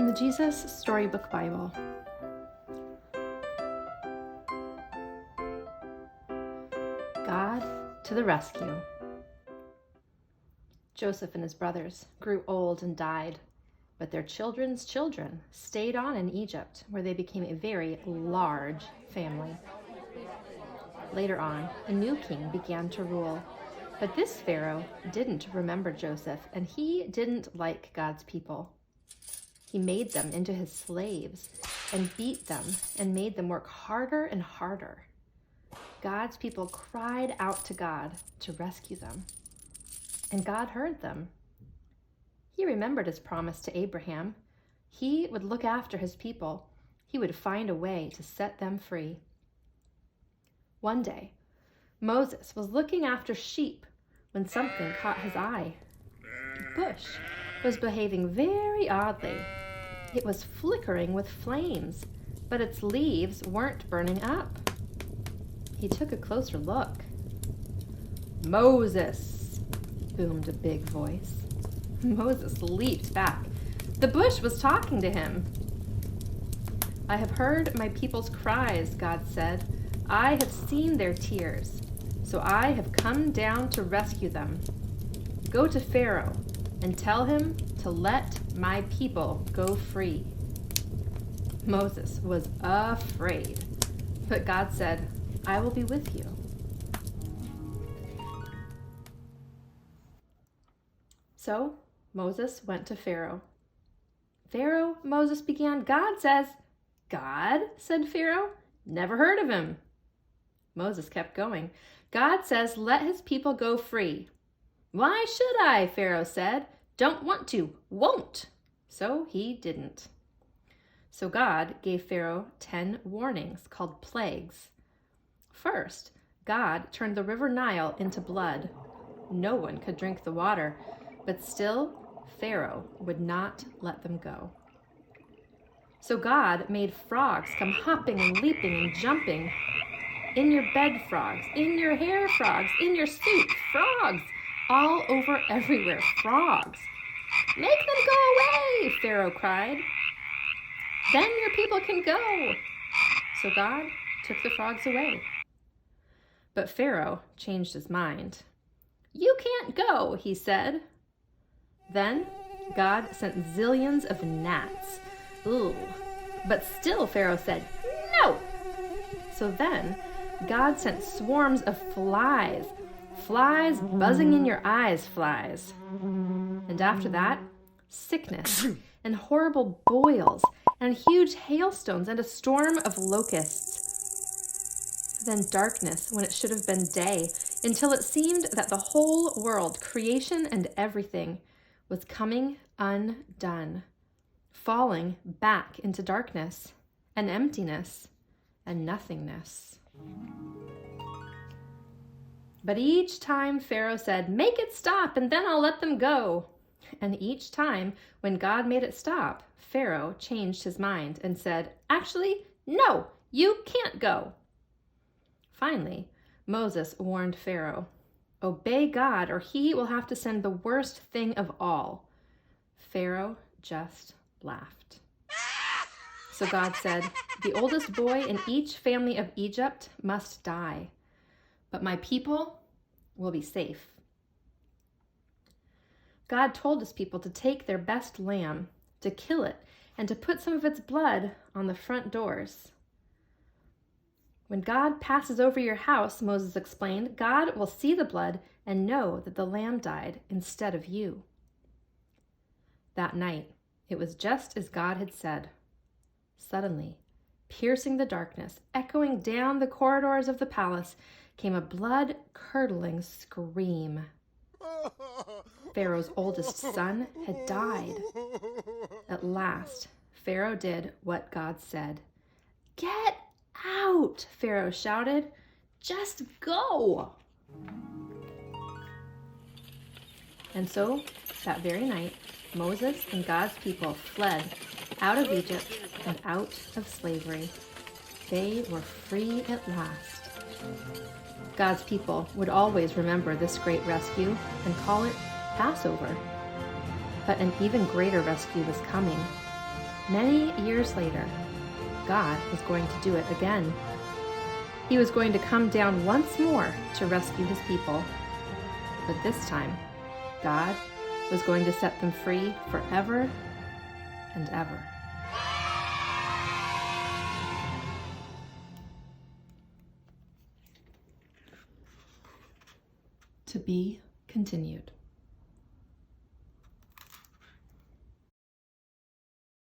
From the Jesus Storybook Bible. God to the rescue. Joseph and his brothers grew old and died, but their children's children stayed on in Egypt, where they became a very large family. Later on, a new king began to rule, but this Pharaoh didn't remember Joseph, and he didn't like God's people. He made them into his slaves and beat them and made them work harder and harder. God's people cried out to God to rescue them, and God heard them. He remembered his promise to Abraham. He would look after his people. He would find a way to set them free. One day, Moses was looking after sheep when something caught his eye. A bush was behaving very oddly. It was flickering with flames, but its leaves weren't burning up. He took a closer look. "Moses!" boomed a big voice. Moses leaped back. The bush was talking to him. "I have heard my people's cries," God said. "I have seen their tears, so I have come down to rescue them. Go to Pharaoh and tell him to let my people go free." Moses was afraid, but God said, "I will be with you." So Moses went to Pharaoh. "Pharaoh," Moses began, "God says—" "God?" said Pharaoh. "Never heard of him." Moses kept going. "God says, let his people go free." "Why should I?" Pharaoh said. "Don't want to, won't." So he didn't. So God gave Pharaoh 10 warnings called plagues. First, God turned the river Nile into blood. No one could drink the water, but still Pharaoh would not let them go. So God made frogs come hopping and leaping and jumping. In your bed, frogs. In your hair, frogs. In your soup, frogs. All over everywhere, frogs. "Make them go away," Pharaoh cried. "Then your people can go." So God took the frogs away. But Pharaoh changed his mind. "You can't go," he said. Then God sent zillions of gnats. Ooh. But still Pharaoh said, "No." So then God sent swarms of flies. Flies buzzing in your eyes, flies. And after that, sickness and horrible boils and huge hailstones and a storm of locusts. Then darkness when it should have been day, until it seemed that the whole world, creation and everything, was coming undone, falling back into darkness and emptiness and nothingness. But each time Pharaoh said, "Make it stop, and then I'll let them go." And each time when God made it stop, Pharaoh changed his mind and said, "Actually, no, you can't go." Finally, Moses warned Pharaoh, "Obey God, or he will have to send the worst thing of all." Pharaoh just laughed. So God said, "The oldest boy in each family of Egypt must die, but my people will be safe." God told his people to take their best lamb, to kill it, and to put some of its blood on the front doors. "When God passes over your house," Moses explained, "God will see the blood and know that the lamb died instead of you." That night, it was just as God had said. Suddenly, piercing the darkness, echoing down the corridors of the palace, came a blood-curdling scream. Pharaoh's oldest son had died. At last, Pharaoh did what God said. "Get out!" Pharaoh shouted. "Just go!" And so, that very night, Moses and God's people fled out of Egypt and out of slavery. They were free at last. God's people would always remember this great rescue and call it Passover. But an even greater rescue was coming. Many years later, God was going to do it again. He was going to come down once more to rescue his people. But this time, God was going to set them free forever and ever. To be continued.